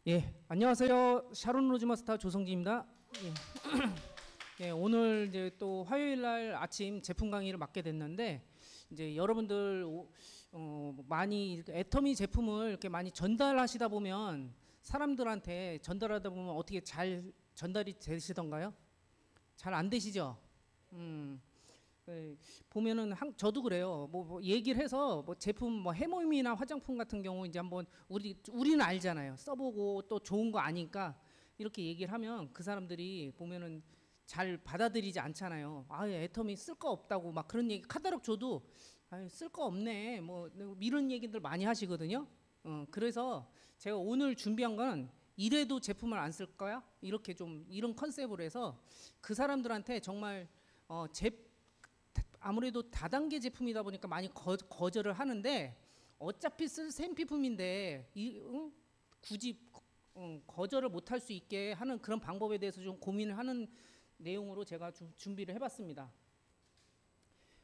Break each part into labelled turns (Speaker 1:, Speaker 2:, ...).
Speaker 1: 예, 안녕하세요. 샤론 로즈마스터 조성진입니다. 예, 오늘 이제 또 화요일 날 아침 제품 강의를 맡게 됐는데, 이제 여러분들 많이 애터미 제품을 이렇게 많이 전달하시다 보면 사람들한테 전달하다 보면 어떻게 잘 전달이 되시던가요? 잘 안 되시죠? 보면은 저도 그래요. 뭐 얘기를 해서 뭐 제품 뭐 해모임이나 화장품 같은 경우 이제 한번 우리는 알잖아요. 써보고 또 좋은 거 아니까 이렇게 얘기를 하면 그 사람들이 보면은 잘 받아들이지 않잖아요. 아, 애터미 쓸 거 없다고 막 그런 얘기 카talog 줘도 쓸 거 없네. 뭐 이런 얘기들 많이 하시거든요. 그래서 제가 오늘 준비한 건 이래도 제품을 안 쓸 거야? 이렇게 좀 이런 컨셉으로 해서 그 사람들한테 정말 아무래도 다단계 제품이다 보니까 많이 거절을 하는데 어차피 쓸 생필품인데 굳이 거절을 못할 수 있게 하는 그런 방법에 대해서 좀 고민을 하는 내용으로 제가 좀 준비를 해봤습니다.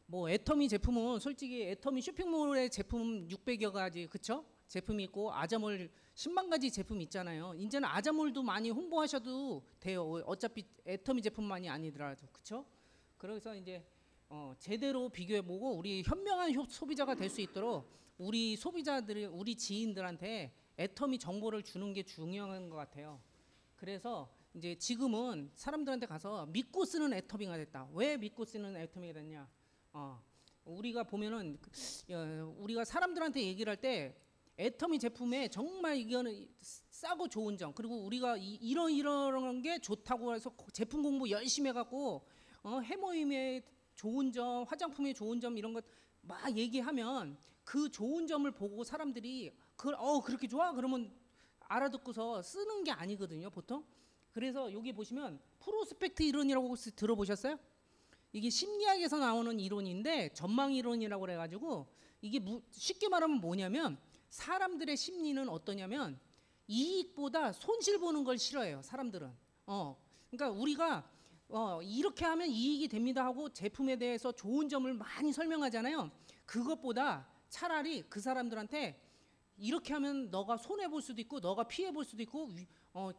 Speaker 1: 뭐 애터미 제품은 솔직히 애터미 쇼핑몰의 제품 600여 가지 그쵸? 제품이 있고 아자몰 10만 가지 제품이 있잖아요. 이제는 아자몰도 많이 홍보하셔도 돼요. 어차피 애터미 제품만이 아니더라도 그쵸? 그래서 이제 제대로 비교해보고 우리 현명한 소비자가 될 수 있도록 우리 소비자들이 우리 지인들한테 애터미 정보를 주는 게 중요한 것 같아요. 그래서 이제 지금은 사람들한테 가서 믿고 쓰는 애터미가 됐다. 왜 믿고 쓰는 애터미가 됐냐? 우리가 보면은 우리가 사람들한테 얘기를 할 때 애터미 제품에 정말 이거는 싸고 좋은 점 그리고 우리가 이런 게 좋다고 해서 제품 공부 열심히 해갖고 해모임에 좋은 점, 화장품의 좋은 점 이런 것 막 얘기하면 그 좋은 점을 보고 사람들이 그렇게 좋아? 그러면 알아듣고서 쓰는 게 아니거든요, 보통. 그래서 여기 보시면 프로스펙트 이론이라고 혹시 들어보셨어요? 이게 심리학에서 나오는 이론인데 전망 이론이라고 그래가지고 이게 쉽게 말하면 뭐냐면 사람들의 심리는 어떠냐면 이익보다 손실 보는 걸 싫어해요, 사람들은. 그러니까 우리가 이렇게 하면 이익이 됩니다 하고 제품에 대해서 좋은 점을 많이 설명하잖아요. 그것보다 차라리 그 사람들한테 이렇게 하면 너가 손해볼 수도 있고 너가 피해볼 수도 있고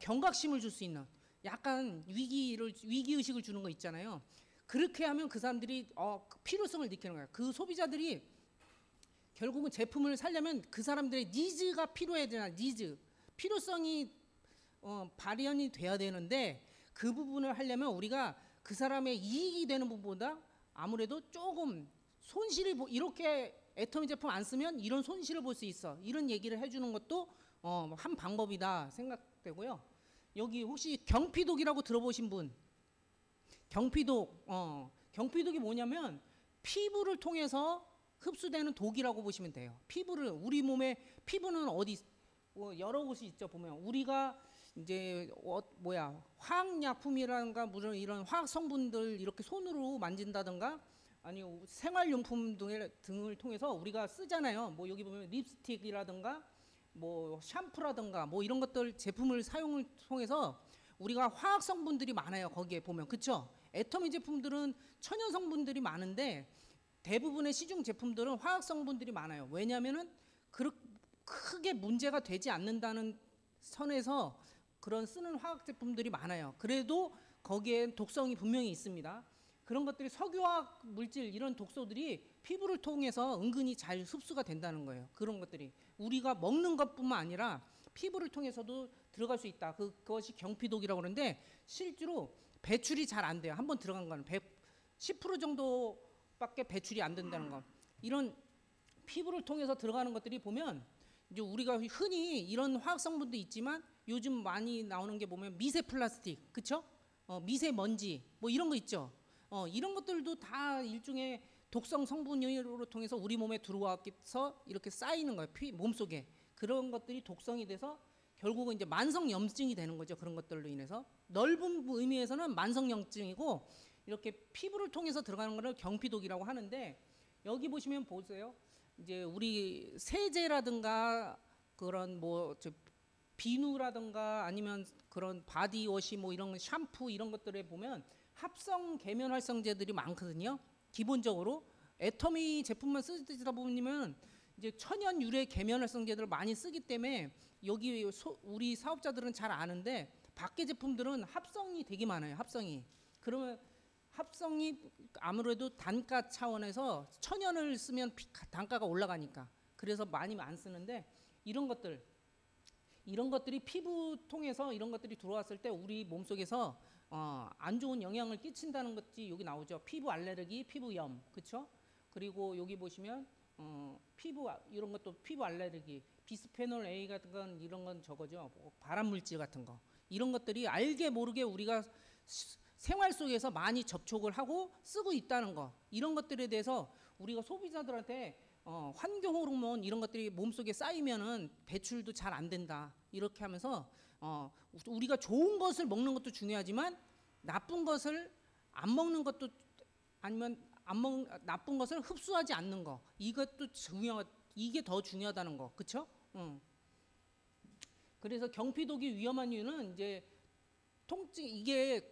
Speaker 1: 경각심을 줄 수 있는 약간 위기의식을 주는 거 있잖아요. 그렇게 하면 그 사람들이 필요성을 느끼는 거예요. 그 소비자들이 결국은 제품을 사려면 그 사람들의 니즈가 필요해야 되나 필요성이 발현이 돼야 되는데 그 부분을 하려면 우리가 그 사람의 이익이 되는 부분보다 아무래도 조금 손실이 이렇게 애터미 제품 안 쓰면 이런 손실을 볼 수 있어. 이런 얘기를 해주는 것도 한 방법이다 생각되고요. 여기 혹시 경피독이라고 들어보신 분? 경피독이 뭐냐면 피부를 통해서 흡수되는 독이라고 보시면 돼요. 우리 몸의 피부는 여러 곳이 있죠. 보면 우리가 이제 화학약품이라든가 무슨 이런 화학 성분들 이렇게 손으로 만진다든가 아니 생활용품 등을 통해서 우리가 쓰잖아요. 뭐 여기 보면 립스틱이라든가 뭐 샴푸라든가 뭐 이런 것들 제품을 사용을 통해서 우리가 화학 성분들이 많아요. 거기에 보면 그쵸? 애터미 제품들은 천연 성분들이 많은데 대부분의 시중 제품들은 화학 성분들이 많아요. 왜냐하면은 크게 문제가 되지 않는다는 선에서 그런 쓰는 화학 제품들이 많아요. 그래도 거기에 독성이 분명히 있습니다. 그런 것들이 석유화학 물질 이런 독소들이 피부를 통해서 은근히 잘 흡수가 된다는 거예요. 그런 것들이 우리가 먹는 것뿐만 아니라 피부를 통해서도 들어갈 수 있다. 그것이 경피독이라고 그러는데 실제로 배출이 잘 안 돼요. 한번 들어간 거는 10% 정도밖에 배출이 안 된다는 거. 이런 피부를 통해서 들어가는 것들이 보면 이제 우리가 흔히 이런 화학 성분도 있지만 요즘 많이 나오는 게 보면 미세 플라스틱, 그쵸? 미세먼지, 뭐 이런 거 있죠. 이런 것들도 다 일종의 독성 성분으로 통해서 우리 몸에 들어와서 이렇게 쌓이는 거예요. 몸속에. 그런 것들이 독성이 돼서 결국은 이제 만성염증이 되는 거죠. 그런 것들로 인해서. 넓은 의미에서는 만성염증이고 이렇게 피부를 통해서 들어가는 거를 경피독이라고 하는데 여기 보시면 보세요. 이제 우리 세제라든가 그런 비누라든가 아니면 그런 바디워시 뭐 이런 샴푸 이런 것들에 보면 합성 계면 활성제들이 많거든요. 기본적으로 애터미 제품만 쓰다 보면 이제 천연 유래 계면 활성제들을 많이 쓰기 때문에 여기 우리 사업자들은 잘 아는데 밖에 제품들은 합성이 되게 많아요. 합성이. 그러면 합성이 아무래도 단가 차원에서 천연을 쓰면 단가가 올라가니까 그래서 많이 안 쓰는데 이런 것들이 피부 통해서 이런 것들이 들어왔을 때 우리 몸속에서 안 좋은 영향을 끼친다는 것이 여기 나오죠. 피부 알레르기, 피부염, 그렇죠? 그리고 여기 보시면 이런 것도 피부 알레르기, 비스페놀 A 같은 건 이런 건 저거죠. 뭐 발암 물질 같은 거 이런 것들이 알게 모르게 우리가 생활 속에서 많이 접촉을 하고 쓰고 있다는 거 이런 것들에 대해서 우리가 소비자들한테 환경 호르몬 이런 것들이 몸속에 쌓이면은 배출도 잘 안 된다 이렇게 하면서 우리가 좋은 것을 먹는 것도 중요하지만 나쁜 것을 안 먹는 것도 아니면 나쁜 것을 흡수하지 않는 거 이것도 이게 더 중요하다는 거 그렇죠? 그래서 경피독이 위험한 이유는 이제 통증 이게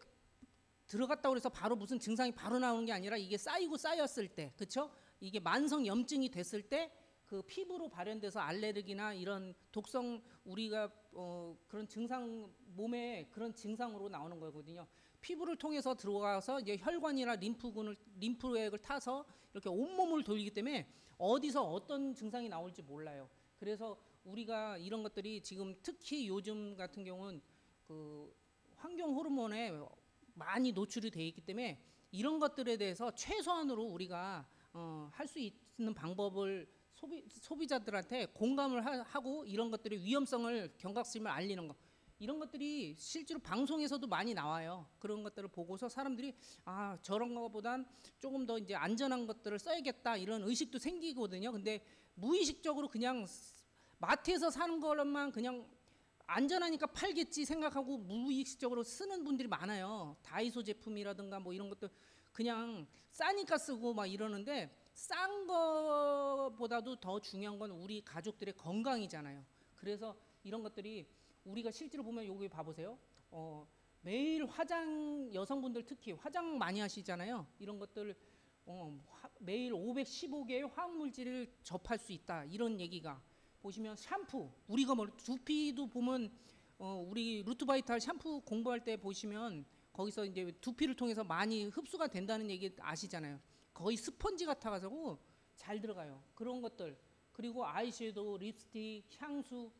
Speaker 1: 들어갔다고 해서 바로 무슨 증상이 바로 나오는 게 아니라 이게 쌓였을 때 그렇죠? 이게 만성 염증이 됐을 때 그 피부로 발현돼서 알레르기나 이런 독성 우리가 그런 증상 몸에 그런 증상으로 나오는 거거든요. 피부를 통해서 들어가서 이제 혈관이나 림프액을 타서 이렇게 온몸을 돌리기 때문에 어디서 어떤 증상이 나올지 몰라요. 그래서 우리가 이런 것들이 지금 특히 요즘 같은 경우는 그 환경 호르몬에 많이 노출이 돼 있기 때문에 이런 것들에 대해서 최소한으로 우리가 할 수 있는 방법을 소비자들한테 공감을 하고 이런 것들의 위험성을 경각심을 알리는 거 이런 것들이 실제로 방송에서도 많이 나와요. 그런 것들을 보고서 사람들이 저런 거보단 조금 더 이제 안전한 것들을 써야겠다 이런 의식도 생기거든요. 근데 무의식적으로 그냥 마트에서 사는 것만 그냥 안전하니까 팔겠지 생각하고 무의식적으로 쓰는 분들이 많아요. 다이소 제품이라든가 뭐 이런 것도 그냥 싸니까 쓰고 막 이러는데 싼 거보다도 더 중요한 건 우리 가족들의 건강이잖아요. 그래서 이런 것들이 우리가 실제로 보면 여기 봐보세요. 매일 여성분들 특히 화장 많이 하시잖아요. 이런 것들 매일 515개의 화학물질을 접할 수 있다. 이런 얘기가 보시면 샴푸 우리가 뭐 두피도 보면 우리 루트바이탈 샴푸 공부할 때 보시면 거기서 이제 두피를 통해서 많이 흡수가 된다는 얘기 아시잖아요. 거의 스펀지 같아가지고 잘 들어가요. 그런 것들 그리고 아이섀도우, 립스틱, 향수,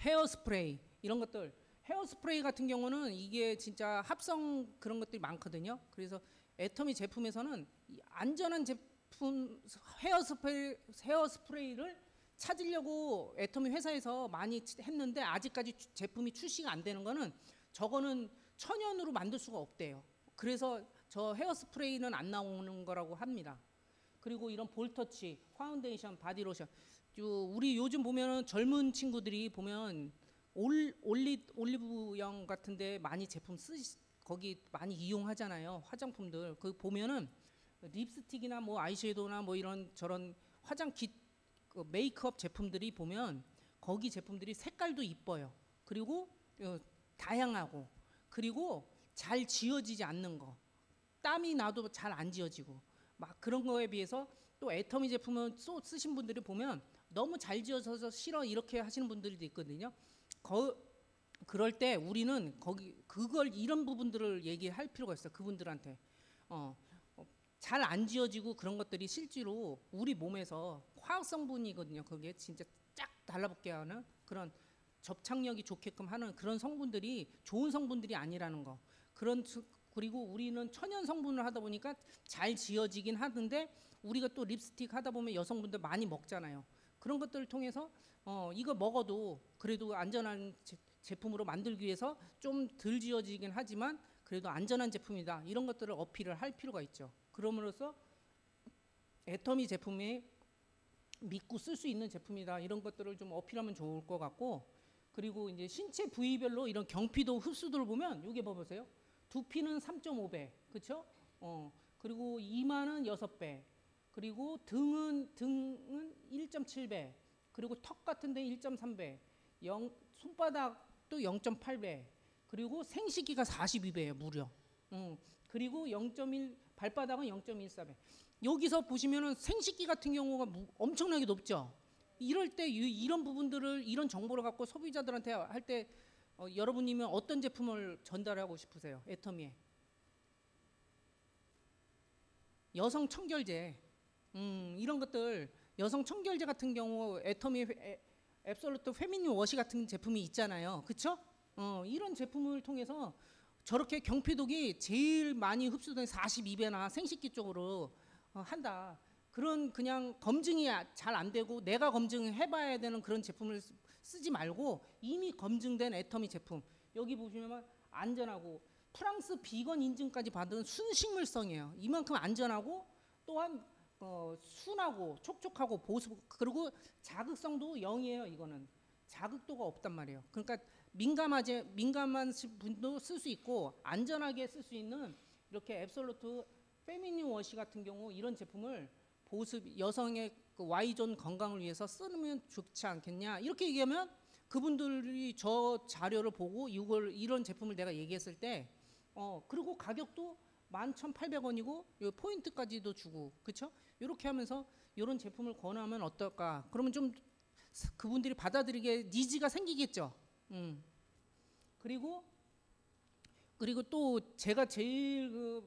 Speaker 1: 헤어스프레이 이런 것들 헤어스프레이 같은 경우는 이게 진짜 합성 그런 것들이 많거든요. 그래서 애터미 제품에서는 안전한 제품 헤어스프레이를 찾으려고 애터미 회사에서 많이 했는데 아직까지 제품이 출시가 안 되는 거는 저거는 천연으로 만들 수가 없대요. 그래서 저 헤어스프레이는 안 나오는 거라고 합니다. 그리고 이런 볼터치, 파운데이션, 바디로션 우리 요즘 보면은 젊은 친구들이 보면 올리브영 같은데 많이 제품 거기 많이 이용하잖아요. 화장품들 그 보면은 립스틱이나 뭐 아이섀도우나 뭐 이런 저런 화장 메이크업 제품들이 보면 거기 제품들이 색깔도 이뻐요. 그리고 다양하고 그리고 잘 지워지지 않는 거 땀이 나도 잘 안 지워지고 막 그런 거에 비해서 또 애터미 제품은 쓰신 분들이 보면 너무 잘 지워져서 싫어 이렇게 하시는 분들도 있거든요. 그럴 때 우리는 그걸 이런 부분들을 얘기할 필요가 있어요. 그분들한테 잘 안 지워지고 그런 것들이 실제로 우리 몸에서 화학 성분이거든요. 그게 진짜 쫙 달라붙게 하는 그런 접착력이 좋게끔 하는 그런 성분들이 좋은 성분들이 아니라는 거. 그리고 우리는 천연 성분을 하다 보니까 잘 지어지긴 하는데 우리가 또 립스틱 하다 보면 여성분들 많이 먹잖아요. 그런 것들을 통해서 이거 먹어도 그래도 안전한 제품으로 만들기 위해서 좀 덜 지어지긴 하지만 그래도 안전한 제품이다. 이런 것들을 어필을 할 필요가 있죠. 그럼으로써 애터미 제품이 믿고 쓸 수 있는 제품이다. 이런 것들을 좀 어필하면 좋을 것 같고 그리고 이제 신체 부위별로 이런 경피도 흡수도를 보면 여기 봐보세요. 두피는 3.5배, 그렇죠? 그리고 이마는 6배, 그리고 등은 1.7배, 그리고 턱 같은 데 1.3배, 손바닥도 0.8배, 그리고 생식기가 42배예요, 무려. 그리고 0.1 발바닥은 0.14배. 여기서 보시면은 생식기 같은 경우가 엄청나게 높죠. 이럴 때 이런 부분들을 이런 정보를 갖고 소비자들한테 할 때 여러분이면 어떤 제품을 전달하고 싶으세요? 애터미에 여성 청결제 이런 것들 여성 청결제 같은 경우 애터미 앱솔루트 페미닌 워시 같은 제품이 있잖아요. 그쵸? 이런 제품을 통해서 저렇게 경피독이 제일 많이 흡수된 42배나 생식기 쪽으로 한다. 그런 그냥 검증이 잘 안 되고 내가 검증해봐야 되는 그런 제품을 쓰지 말고 이미 검증된 애터미 제품 여기 보시면 안전하고 프랑스 비건 인증까지 받은 순식물성이에요. 이만큼 안전하고 또한 순하고 촉촉하고 보습 그리고 자극성도 0이에요. 이거는 자극도가 없단 말이에요. 그러니까 민감한 분도 쓸 수 있고 안전하게 쓸 수 있는 이렇게 앱솔루트 페미닌 워시 같은 경우 이런 제품을 보습 여성의 그 Y존 건강을 위해서 쓰면 좋지 않겠냐 이렇게 얘기하면 그분들이 저 자료를 보고 이런 제품을 내가 얘기했을 때 그리고 가격도 11,800원이고 포인트까지도 주고 그렇죠? 이렇게 하면서 이런 제품을 권하면 어떨까? 그러면 좀 그분들이 받아들이게 니즈가 생기겠죠. 그리고 또 제가 제일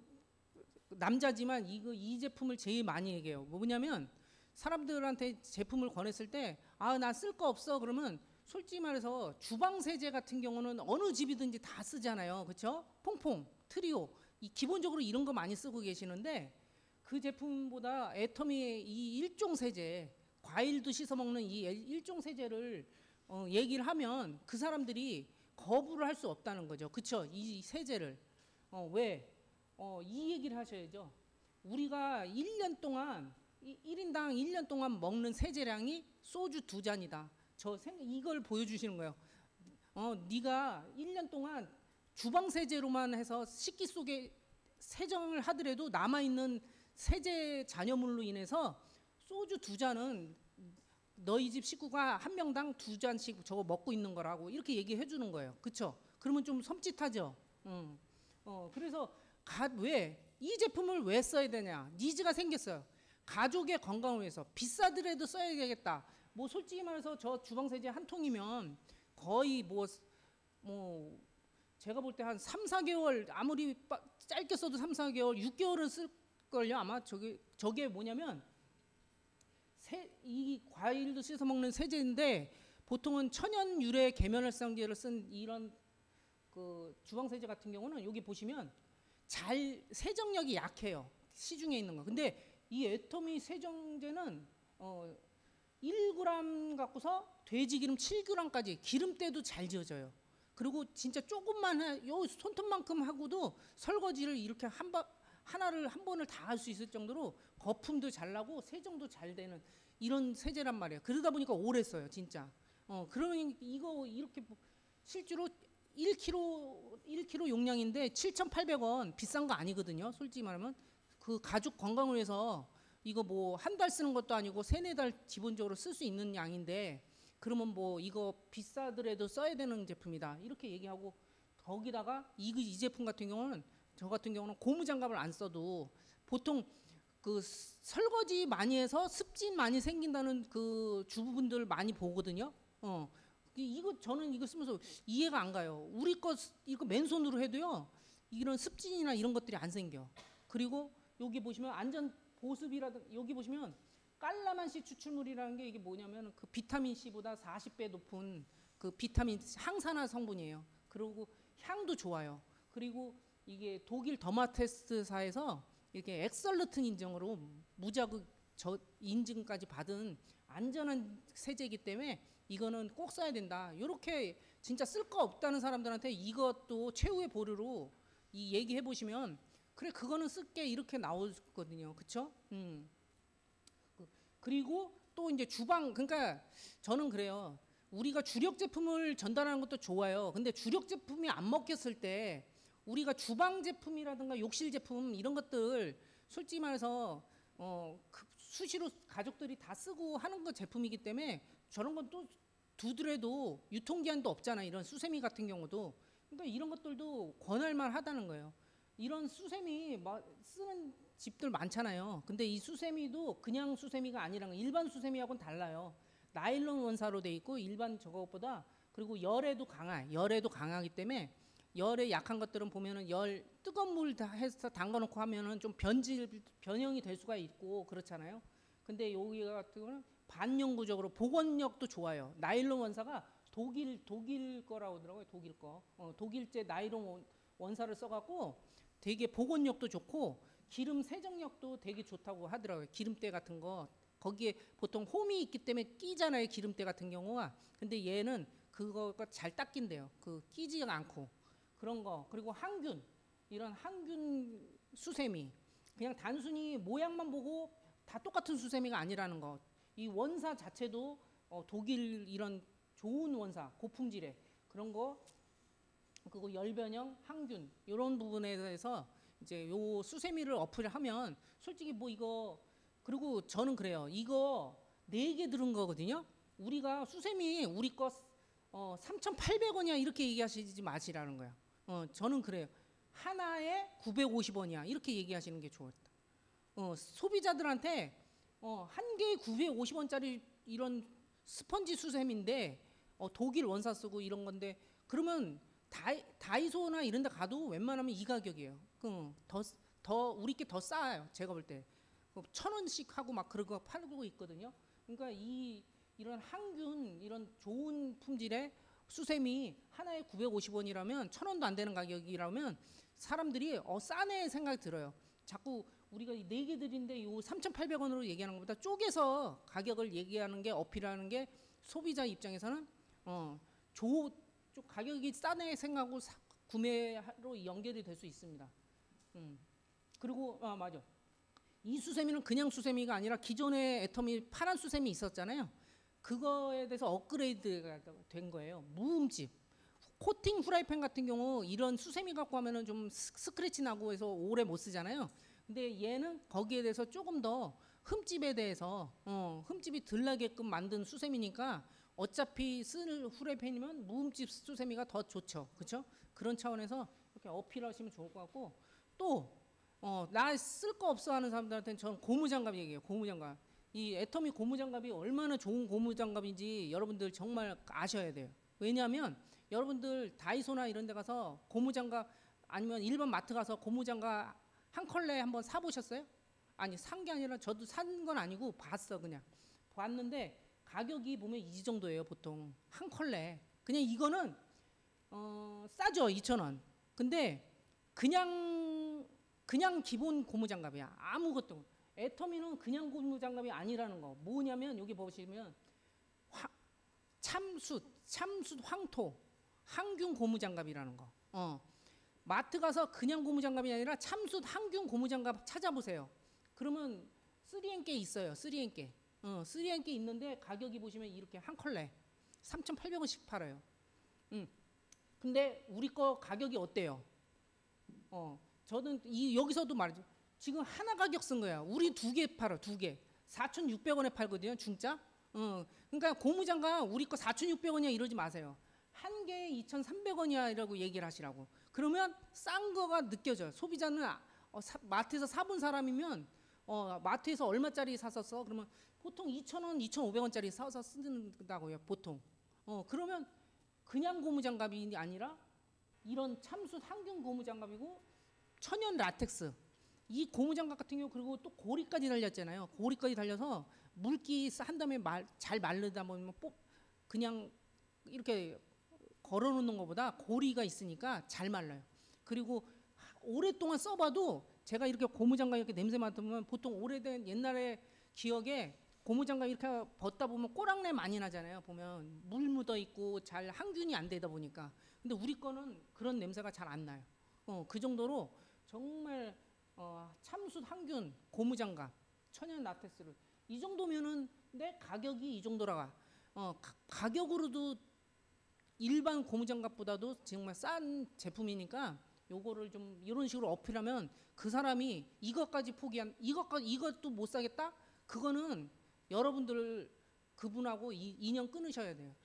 Speaker 1: 남자지만 이 제품을 제일 많이 얘기해요. 뭐냐면 사람들한테 제품을 권했을 때 나 쓸 거 없어 그러면 솔직히 말해서 주방 세제 같은 경우는 어느 집이든지 다 쓰잖아요. 그렇죠? 퐁퐁, 트리오 기본적으로 이런 거 많이 쓰고 계시는데 그 제품보다 애터미의 이 일종 세제 과일도 씻어 먹는 이 일종 세제를 얘기를 하면 그 사람들이 거부를 할 수 없다는 거죠. 그렇죠? 이 세제를 왜? 이 얘기를 하셔야죠. 우리가 1년 동안 1인당 1년 동안 먹는 세제량이 소주 2잔이다. 이걸 보여주시는 거예요. 네가 1년 동안 주방 세제로만 해서 식기 속에 세정을 하더라도 남아있는 세제 잔여물로 인해서 소주 2잔은 너희 집 식구가 한 명당 2잔씩 저거 먹고 있는 거라고 이렇게 얘기해 주는 거예요. 그렇죠? 그러면 좀 섬찟하죠. 그래서 왜 이 제품을 왜 써야 되냐? 니즈가 생겼어요. 가족의 건강을 위해서 비싸더라도 써야 되겠다. 뭐 솔직히 말해서 저 주방 세제 한 통이면 거의 뭐 제가 볼 때 한 3, 4개월 아무리 짧게 써도 3, 4개월, 6개월은 쓸 걸요. 아마 저게 뭐냐면 이 과일도 씻어 먹는 세제인데 보통은 천연 유래 계면활성제를 쓴 이런 그 주방 세제 같은 경우는 여기 보시면 세정력이 약해요. 시중에 있는 거. 근데 이 애터미 세정제는 1g 갖고서 돼지기름 7g까지 기름때도 잘 지워져요. 그리고 진짜 조금만 요 손톱만큼 하고도 설거지를 이렇게 하나를 한 번을 다 할 수 있을 정도로 거품도 잘 나고 세정도 잘 되는 이런 세제란 말이에요. 그러다 보니까 오래 써요, 진짜. 그러면 이거 이렇게 실제로 1kg 용량인데 7,800원 비싼 거 아니거든요. 솔직히 말하면 그 가족 건강을 위해서 이거 뭐 한 달 쓰는 것도 아니고 3, 4달 기본적으로 쓸 수 있는 양인데 그러면 뭐 이거 비싸더라도 써야 되는 제품이다 이렇게 얘기하고 거기다가 이 제품 같은 경우는 저 같은 경우는 고무장갑을 안 써도 보통 그 설거지 많이 해서 습진 많이 생긴다는 그 주부분들 많이 보거든요. 저는 이거 쓰면서 이해가 안 가요. 우리 거 이거 맨손으로 해도요 이런 습진이나 이런 것들이 안 생겨. 그리고 여기 보시면 안전 보습이라든 여기 보시면 깔라만시 추출물이라는 게 이게 뭐냐면 그 비타민 C보다 40배 높은 그 비타민 항산화 성분이에요. 그리고 향도 좋아요. 그리고 이게 독일 더마테스트사에서 이렇게 엑설런트 인증으로 무자극 인증까지 받은 안전한 세제이기 때문에 이거는 꼭 써야 된다. 이렇게 진짜 쓸 거 없다는 사람들한테 이것도 최후의 보루로 이 얘기해 보시면 그래 그거는 쓸게 이렇게 나오거든요. 그렇죠? 그리고 또 이제 주방 그러니까 저는 그래요. 우리가 주력 제품을 전달하는 것도 좋아요. 근데 주력 제품이 안 먹혔을 때 우리가 주방 제품이라든가 욕실 제품 이런 것들 솔직히 말해서 수시로 가족들이 다 쓰고 하는 거 제품이기 때문에 저런 건 또 두더라도 유통기한도 없잖아. 이런 수세미 같은 경우도 그러니까 이런 것들도 권할 만하다는 거예요. 이런 수세미 쓰는 집들 많잖아요. 근데 이 수세미도 그냥 수세미가 아니라는 거 일반 수세미하고는 달라요. 나일론 원사로 돼 있고 일반 저것보다 그리고 열에도 강하기 때문에 열에 약한 것들은 보면은 열 뜨거운 물 다 해서 담가놓고 하면은 좀 변형이 될 수가 있고 그렇잖아요. 근데 여기 같은 거는 반영구적으로 복원력도 좋아요. 나일론 원사가 독일 거라고 하더라고요. 독일 거. 독일제 나일론 원사를 써갖고 되게 복원력도 좋고 기름 세정력도 되게 좋다고 하더라고요. 기름때 같은 거 거기에 보통 홈이 있기 때문에 끼잖아요. 기름때 같은 경우가. 근데 얘는 그거가 잘 닦인대요. 그 끼지가 않고 그런 거. 그리고 항균 이런 항균 수세미 그냥 단순히 모양만 보고 다 똑같은 수세미가 아니라는 거. 이 원사 자체도 독일 이런 좋은 원사 고품질의 그런 거 그리고 열변형 항균 이런 부분에 대해서 이제 요 수세미를 어플하면 솔직히 뭐 이거 그리고 저는 그래요. 이거 4개 들은 거거든요. 우리가 수세미 우리 거 3,800원이야 이렇게 얘기하시지 마시라는 거야. 저는 그래요. 하나에 950원이야 이렇게 얘기하시는 게 좋았다. 소비자들한테 한 개에 950원짜리 이런 스펀지 수세미인데 독일 원사 쓰고 이런 건데 그러면 다이소나 이런 데 가도 웬만하면 이 가격이에요. 더 우리 게 더 싸요. 제가 볼 때. 1,000원씩 하고 막 그런 거 팔고 있거든요. 그러니까 이런 항균 이런 좋은 품질의 수세미 하나에 950원이라면 1,000원도 안 되는 가격이라면 사람들이 싸네 생각이 들어요. 자꾸 우리가 4개 들인데 요 3,800원으로 얘기하는 것보다 쪼개서 가격을 얘기하는 게 어필하는 게 소비자 입장에서는 좀 가격이 싸네 생각하고 구매로 연결이 될 수 있습니다. 그리고 맞아. 이 수세미는 그냥 수세미가 아니라 기존의 애터미 파란 수세미 있었잖아요. 그거에 대해서 업그레이드가 된 거예요. 무음집. 코팅 후라이팬 같은 경우 이런 수세미 갖고 하면은 좀 스크래치 나고 해서 오래 못 쓰잖아요. 근데 얘는 거기에 대해서 조금 더 흠집에 대해서 흠집이 덜 나게끔 만든 수세미니까 어차피 쓸 후라이팬이면 무음집 수세미가 더 좋죠. 그렇죠? 그런 차원에서 이렇게 어필하시면 좋을 것 같고 또 나 쓸 거 없어 하는 사람들한테는 저는 고무장갑 얘기해요. 고무장갑. 이 애터미 고무장갑이 얼마나 좋은 고무장갑인지 여러분들 정말 아셔야 돼요. 왜냐하면 여러분들 다이소나 이런 데 가서 고무장갑 아니면 일반 마트 가서 고무장갑 한 컬레 한번 사보셨어요? 아니 산 게 아니라 저도 산 건 아니고 봤어. 그냥 봤는데 가격이 보면 이 정도예요. 보통 한 컬레. 그냥 이거는 싸죠. 2,000원. 근데 그냥 기본 고무장갑이야. 아무것도. 애터미는 그냥 고무장갑이 아니라는 거. 뭐냐면 여기 보시면 참숯 황토 항균 고무장갑이라는 거. 마트 가서 그냥 고무장갑이 아니라 참숯 항균 고무장갑 찾아보세요. 그러면 3N께 있어요. 3N께. 3N께 있는데 가격이 보시면 이렇게 한 컬레 3,800원씩 팔아요. 근데 우리 거 가격이 어때요? 저는 여기서도 말이죠. 지금 하나 가격 쓴 거야. 우리 2개 팔아. 2개. 4,600원에 팔거든요. 중짜. 그러니까 고무장갑 우리 거 4,600원이야 이러지 마세요. 한 개에 2,300원이야라고 얘기를 하시라고. 그러면 싼 거가 느껴져요. 소비자는 마트에서 사본 사람이면 마트에서 얼마짜리 샀었어? 그러면 보통 2,000원, 2,500원짜리 사서 쓴다고요. 보통. 그러면 그냥 고무장갑이 아니라 이런 참숯 항균 고무장갑이고 천연 라텍스. 이 고무장갑 같은 경우 그리고 또 고리까지 달렸잖아요. 고리까지 달려서 물기 한 다음에 잘 마르다 보면 그냥 이렇게 걸어놓는 것보다 고리가 있으니까 잘 말라요. 그리고 오랫동안 써봐도 제가 이렇게 고무장갑 이렇게 냄새 맡으면 보통 오래된 옛날에 기억에 고무장갑 이렇게 벗다 보면 꼬랑내 많이 나잖아요. 보면 물 묻어 있고 잘 항균이 안 되다 보니까. 근데 우리 거는 그런 냄새가 잘 안 나요. 그 정도로 정말 참숯 항균 고무장갑 천연 라텍스를 이 정도면은 내 가격이 이 정도라가 가격으로도 일반 고무장갑보다도 정말 싼 제품이니까 요거를 좀 이런 식으로 어필하면 그 사람이 이것까지 포기한 이것도 못 사겠다? 그거는 여러분들 그분하고 인연 끊으셔야 돼요.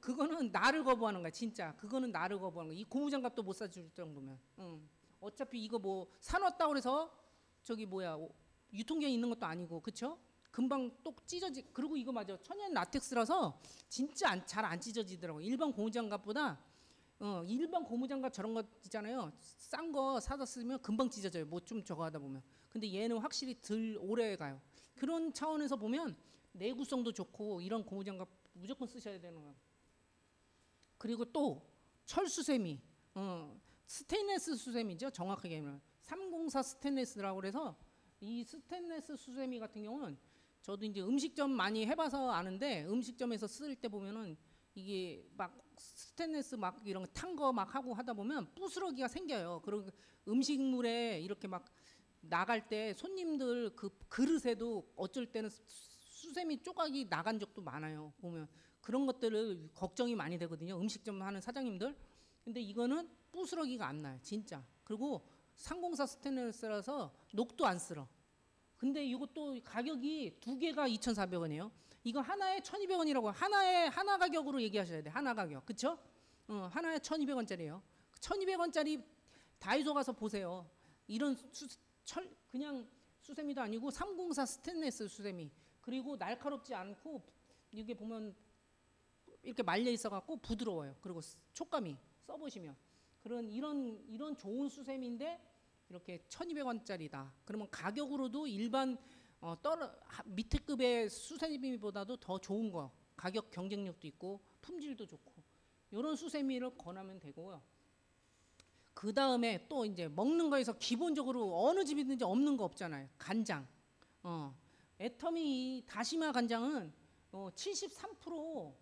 Speaker 1: 그거는 나를 거부하는 거야 진짜. 그거는 나를 거부하는 거야. 이 고무장갑도 못 사줄 정도면. 어차피 이거 뭐 사놨다고 해서 저기 뭐야 유통기한 있는 것도 아니고 그쵸? 금방 똑 찢어지. 그리고 이거 맞아. 천연 라텍스라서 진짜 잘 안 찢어지더라고. 일반 고무장갑보다 일반 고무장갑 저런 거 있잖아요. 싼 거 사다 쓰면 금방 찢어져요. 뭐 좀 저거 하다 보면. 근데 얘는 확실히 덜 오래 가요. 그런 차원에서 보면 내구성도 좋고 이런 고무장갑 무조건 쓰셔야 되는 거예요. 그리고 또 철수세미, 스테인레스 수세미죠. 정확하게 하면 304 스테인레스라고 그래서 이 스테인레스 수세미 같은 경우는 저도 이제 음식점 많이 해봐서 아는데 음식점에서 쓸 때 보면은 이게 막 스테인레스 막 이런 탄 거 막 하고 하다 보면 부스러기가 생겨요. 그리고 음식물에 이렇게 막 나갈 때 손님들 그 그릇에도 어쩔 때는 수세미 조각이 나간 적도 많아요. 보면 그런 것들을 걱정이 많이 되거든요. 음식점 하는 사장님들. 근데 이거는 부스러기가 안 나요. 진짜. 그리고 304 스테인레스라서 녹도 안 쓸어. 근데 이것도 가격이 두 개가 2,400원이에요. 이거 하나에 1,200원이라고. 하나 가격으로 얘기하셔야 돼. 하나 가격. 그쵸? 하나에 1,200원짜리예요. 1,200원짜리 다이소 가서 보세요. 이런 그냥 수세미도 아니고 304 스테인레스 수세미. 그리고 날카롭지 않고 이게 보면 이렇게 말려 있어 갖고 부드러워요. 그리고 촉감이 써보시면 이런 좋은 수세미인데 이렇게 1,200원짜리다. 그러면 가격으로도 일반 밑에 급의 수세미보다도 더 좋은 거, 가격 경쟁력도 있고 품질도 좋고 이런 수세미를 권하면 되고요. 그 다음에 또 이제 먹는 거에서 기본적으로 어느 집이든지 없는 거 없잖아요. 간장. 애터미 다시마 간장은 73%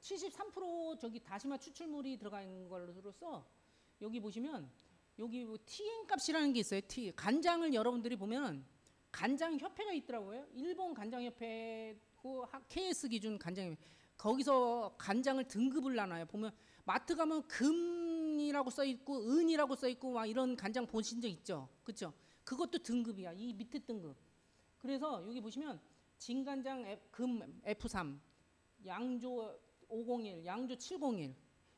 Speaker 1: 73% 저기 다시마 추출물이 들어가 있는 걸로써 여기 보시면 여기 뭐 TN 값이라는 게 있어요. 간장을 여러분들이 보면 간장 협회가 있더라고요. 일본 간장 협회고 KS 기준 간장 거기서 간장을 등급을 나눠요. 보면 마트 가면 금이라고 써 있고 은이라고 써 있고 막 이런 간장 보신 적 있죠? 그렇죠? 그것도 등급이야. 이 밑에 등급. 그래서 여기 보시면 진간장 금 F3, 양조 501, 양조 701.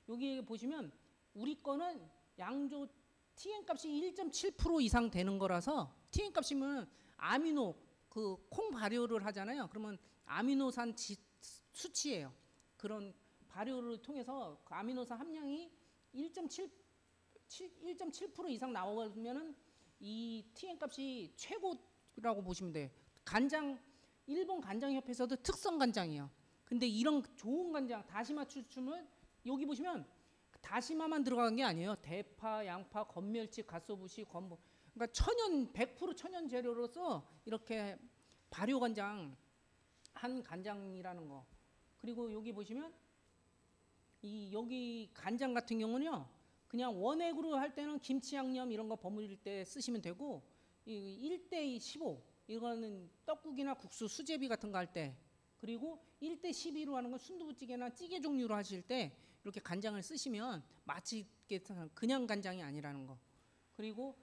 Speaker 1: 여기 보시면 우리 거는 양조 TN 값이 1.7% 이상 되는 거라서 TN 값이면 아미노 그 콩 발효를 하잖아요. 그러면 아미노산 수치예요. 그런 발효를 통해서 그 아미노산 함량이 1.7% 이상 나오면은 이 TN 값이 최고라고 보시면 돼요. 간장 일본 간장협회에서도 특성 간장이에요. 근데 이런 좋은 간장 다시마 추출물 여기 보시면 다시마만 들어간 게 아니에요. 대파, 양파, 건멸치, 갓소부시, 건보. 그러니까 100% 천연 재료로서 이렇게 발효 간장 한 간장이라는 거. 그리고 여기 보시면 여기 간장 같은 경우는요. 그냥 원액으로 할 때는 김치 양념 이런 거 버무릴 때 쓰시면 되고 1대 15 이거는 떡국이나 국수, 수제비 같은 거 할 때 그리고 1대 12로 하는 건 순두부찌개나 찌개 종류로 하실 때 이렇게 간장을 쓰시면 마치 그냥 간장이 아니라는 거. 그리고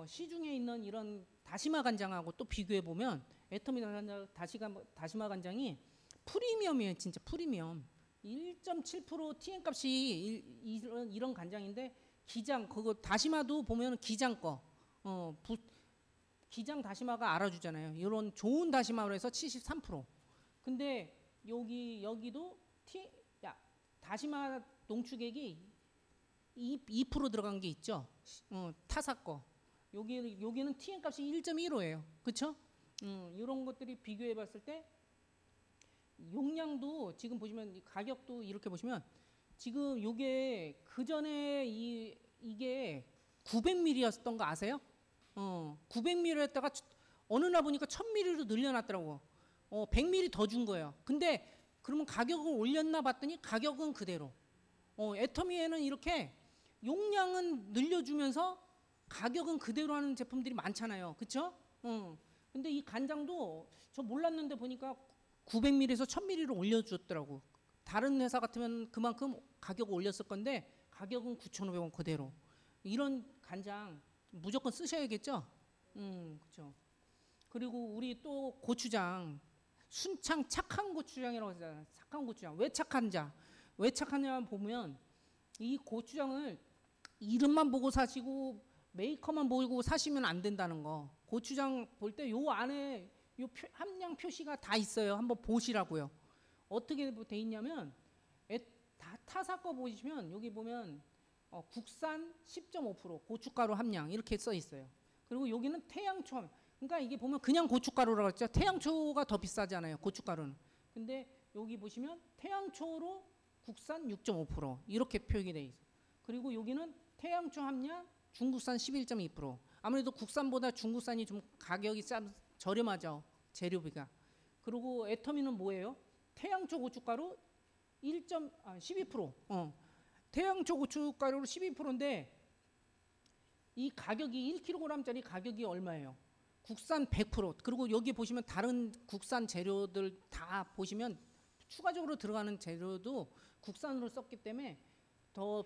Speaker 1: 시중에 있는 이런 다시마 간장하고 또 비교해 보면 애터미 다시마 간장이 프리미엄이에요. 진짜 프리미엄. 1.7% TN 값이 이런 간장인데 기장 그거 다시마도 보면 기장 거 기장 다시마가 알아주잖아요. 이런 좋은 다시마로 해서 73%. 근데 여기도 다시마 농축액이 2% 들어간 게 있죠. 타사 거. 여기는 TN 값이 1.15예요. 그렇죠? 이런 것들이 비교해 봤을 때 용량도 지금 보시면 가격도 이렇게 보시면 지금 요게 그 전에 이게 900ml였던 거 아세요? 900ml 했다가 어느 날 보니까 1000ml로 늘려놨더라고. 100ml 더 준 거예요. 근데 그러면 가격을 올렸나 봤더니 가격은 그대로. 애터미에는 이렇게 용량은 늘려주면서 가격은 그대로 하는 제품들이 많잖아요. 그렇죠? 근데 이 간장도 저 몰랐는데 보니까 900ml에서 1000ml로 올려줬더라고. 다른 회사 같으면 그만큼 가격을 올렸을 건데 가격은 9,500원 그대로. 이런 간장 무조건 쓰셔야겠죠? 그렇죠. 그리고 우리 또 고추장 순창 착한 고추장이라고 하잖아요. 착한 고추장. 왜 착한자? 왜 착하냐 보면 이 고추장을 이름만 보고 사시고 메이커만 보고 사시면 안 된다는 거. 고추장 볼 때 요 안에 함량 표시가 다 있어요. 한번 보시라고요. 어떻게 돼 있냐면 다 타사 거 보시면 여기 보면 국산 10.5% 고춧가루 함량 이렇게 써 있어요. 그리고 여기는 태양초. 그러니까 이게 보면 그냥 고춧가루라고 했죠. 태양초가 더 비싸잖아요. 고춧가루는. 근데 여기 보시면 태양초로 국산 6.5% 이렇게 표기돼 있어요. 그리고 여기는 태양초 함량 중국산 11.2%. 아무래도 국산보다 중국산이 좀 가격이 저렴하죠. 재료비가. 그리고 애터미는 뭐예요? 태양초 고춧가루 12%. 태양초 고춧가루로 12%인데 이 가격이 1kg짜리 가격이 얼마예요? 국산 100%. 그리고 여기 보시면 다른 국산 재료들 다 보시면 추가적으로 들어가는 재료도 국산으로 썼기 때문에 더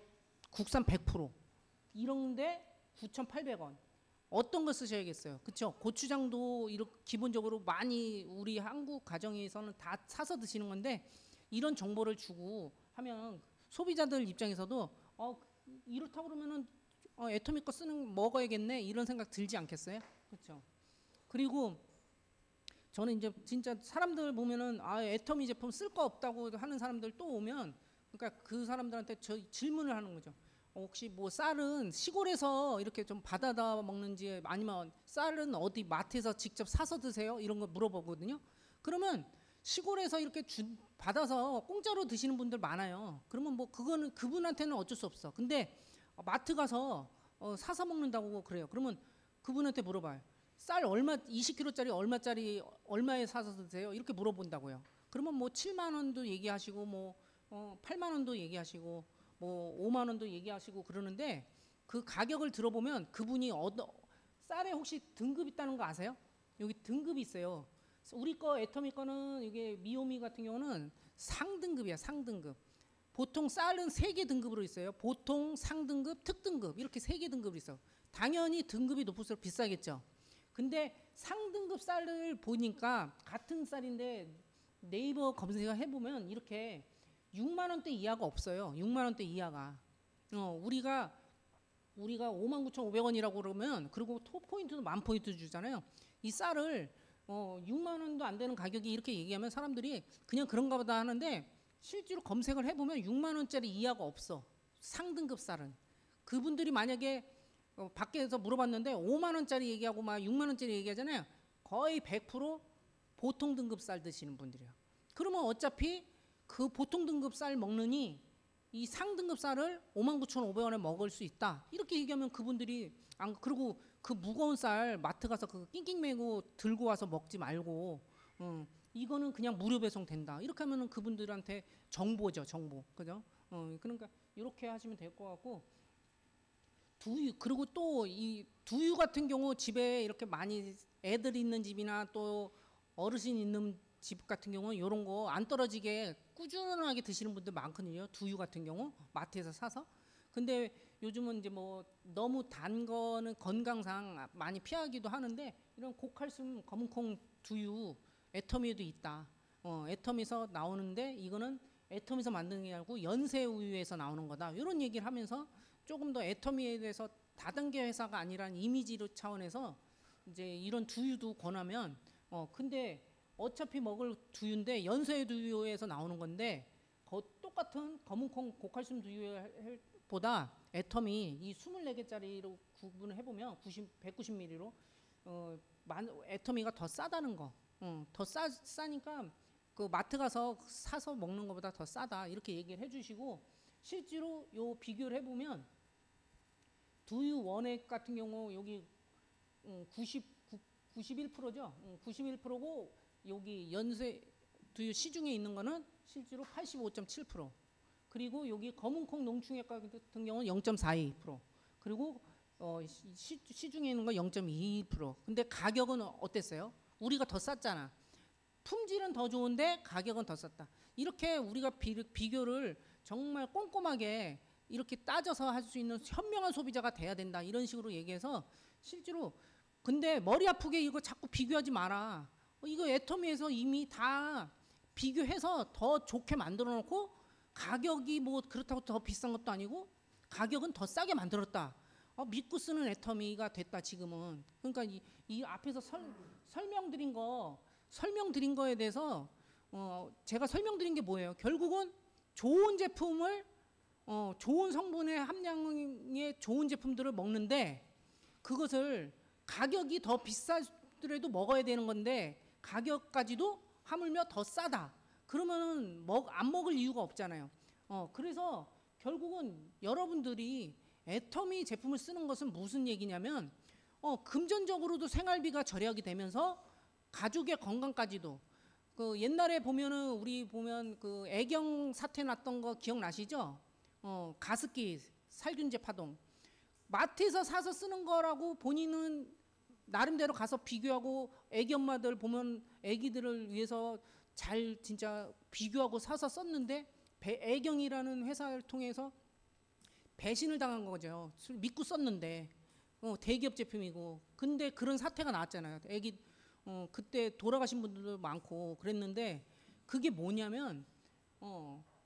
Speaker 1: 국산 100%. 이런데 9,800원. 어떤 거 쓰셔야겠어요? 그렇죠? 고추장도 이렇게 기본적으로 많이 우리 한국 가정에서는 다 사서 드시는 건데 이런 정보를 주고 하면 소비자들 입장에서도 이렇다고 그러면은 애터미 거 먹어야겠네 이런 생각 들지 않겠어요? 그렇죠? 그리고 저는 이제 진짜 사람들 보면은 애터미 제품 쓸 거 없다고 하는 사람들 또 오면 그러니까 그 사람들한테 저 질문을 하는 거죠. 혹시 뭐 쌀은 시골에서 이렇게 좀 받아다 먹는지 아니면 쌀은 어디 마트에서 직접 사서 드세요? 이런 거 물어보거든요. 그러면 시골에서 이렇게 받아서 공짜로 드시는 분들 많아요. 그러면 뭐 그거는 그분한테는 어쩔 수 없어. 근데 마트 가서 사서 먹는다고 그래요. 그러면 그분한테 물어봐요. 쌀 얼마 20kg짜리 얼마짜리 얼마에 사서 드세요? 이렇게 물어본다고요. 그러면 뭐 7만 원도 얘기하시고 뭐 8만 원도 얘기하시고 뭐 5만 원도 얘기하시고 그러는데 그 가격을 들어보면 그분이 쌀에 혹시 등급 있다는 거 아세요? 여기 등급이 있어요. 우리 거 애터미 거는 이게 미오미 같은 경우는 상등급이야. 상등급. 보통 쌀은 3개 등급으로 있어요. 보통, 상등급, 특등급 이렇게 3개 등급으로 있어. 당연히 등급이 높을수록 비싸겠죠. 근데 상등급 쌀을 보니까 같은 쌀인데 네이버 검색을 해보면 이렇게 6만 원대 이하가 없어요. 6만 원대 이하가. 우리가 59,500원이라고 그러면 그리고 포인트도 10,000포인트 주잖아요. 이 쌀을 6만 원도 안 되는 가격이 이렇게 얘기하면 사람들이 그냥 그런가 보다 하는데 실제로 검색을 해보면 6만 원짜리 이하가 없어. 상등급 쌀은. 그분들이 만약에 밖에서 물어봤는데 5만 원짜리 얘기하고 막 6만 원짜리 얘기하잖아요. 거의 100% 보통 등급 쌀 드시는 분들이에요. 그러면 어차피 그 보통 등급 쌀 먹느니 이 상등급 쌀을 59,500원에 먹을 수 있다. 이렇게 얘기하면 그분들이 그리고 그 무거운 쌀 마트 가서 그 낑낑 메고 들고 와서 먹지 말고 이거는 그냥 무료 배송 된다. 이렇게 하면은 그분들한테 정보죠, 정보. 그죠? 그러니까 이렇게 하시면 될 것 같고 두유 그리고 또 이 두유 같은 경우 집에 이렇게 많이 애들 있는 집이나 또 어르신 있는 집 같은 경우는 이런 거 안 떨어지게 꾸준하게 드시는 분들 많거든요. 두유 같은 경우 마트에서 사서. 근데 요즘은 이제 뭐 너무 단 거는 건강상 많이 피하기도 하는데 이런 고칼슘 검은콩 두유 애터미에도 있다. 애터미에서 나오는데 이거는 애터미에서 만드는 게 아니고 연세 우유에서 나오는 거다. 이런 얘기를 하면서 조금 더 애터미에 대해서 다단계 회사가 아니란 이미지로 차원에서 이제 이런 두유도 권하면 근데 어차피 먹을 두유인데 연세 두유에서 나오는 건데 똑같은 검은콩 고칼슘 두유보다 애터미 이 24개짜리로 구분을 해보면 190ml로 애터미가 더 싸다는 거. 더 싸니까 그 마트 가서 사서 먹는 것보다 더 싸다 이렇게 얘기를 해주시고 실제로 요 비교를 해보면 두유 원액 같은 경우 여기 91%죠. 91%고 여기 연세 두유 시중에 있는 거는 실제로 85.7%. 그리고 여기 검은콩 농축액 같은 경우는 0.42%. 그리고 시중에 있는 거 0.22%. 근데 가격은 어땠어요? 우리가 더 쌌잖아. 품질은 더 좋은데 가격은 더 쌌다. 이렇게 우리가 비교를 정말 꼼꼼하게 이렇게 따져서 할 수 있는 현명한 소비자가 돼야 된다. 이런 식으로 얘기해서 실제로 근데 머리 아프게 이거 자꾸 비교하지 마라. 이거 애터미에서 이미 다 비교해서 더 좋게 만들어 놓고 가격이 뭐 그렇다고 더 비싼 것도 아니고 가격은 더 싸게 만들었다. 믿고 쓰는 애터미가 됐다 지금은. 그러니까 이 앞에서 설명드린 거에 대해서 제가 설명드린 게 뭐예요? 결국은 좋은 제품을 좋은 성분의 함량의 좋은 제품들을 먹는데 그것을 가격이 더 비싸더라도 먹어야 되는 건데 가격까지도 하물며 더 싸다. 그러면은 안 먹을 이유가 없잖아요. 그래서 결국은 여러분들이 애터미 제품을 쓰는 것은 무슨 얘기냐면 금전적으로도 생활비가 절약이 되면서 가족의 건강까지도 그 옛날에 보면은 우리 보면 그 애경 사태 났던 거 기억나시죠? 가습기 살균제 파동 마트에서 사서 쓰는 거라고 본인은 나름대로 가서 비교하고 애기 엄마들 보면 애기들을 위해서 잘 진짜 비교하고 사서 썼는데 애경이라는 회사를 통해서 배신을 당한 거죠. 믿고 썼는데 대기업 제품이고 근데 그런 사태가 나왔잖아요. 애기 그때 돌아가신 분들도 많고 그랬는데 그게 뭐냐면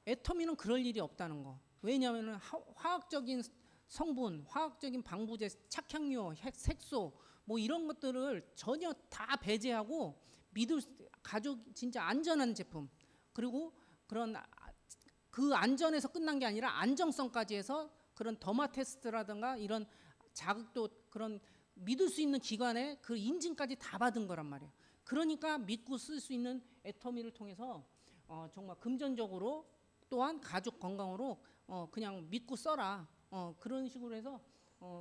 Speaker 1: 애터미는 그럴 일이 없다는 거. 왜냐하면 화학적인 성분, 화학적인 방부제, 착향료, 색소 뭐 이런 것들을 전혀 다 배제하고 가족 진짜 안전한 제품 그리고 그런 그 안전에서 끝난 게 아니라 안정성까지 해서 그런 더마 테스트라든가 이런 자극도 그런 믿을 수 있는 기관의 그 인증까지 다 받은 거란 말이에요. 그러니까 믿고 쓸 수 있는 애터미를 통해서 정말 금전적으로 또한 가족 건강으로 그냥 믿고 써라. 그런 식으로 해서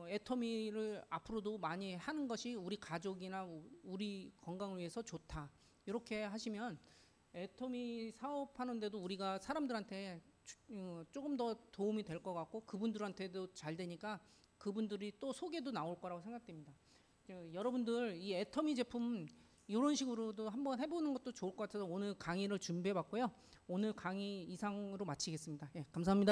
Speaker 1: 애터미를 앞으로도 많이 하는 것이 우리 가족이나 우리 건강을 위해서 좋다. 이렇게 하시면 애터미 사업하는데도 우리가 사람들한테 조금 더 도움이 될 것 같고 그분들한테도 잘 되니까 그분들이 또 소개도 나올 거라고 생각됩니다. 여러분들 이 애터미 제품 이런 식으로도 한번 해보는 것도 좋을 것 같아서 오늘 강의를 준비해봤고요. 오늘 강의 이상으로 마치겠습니다. 예, 감사합니다.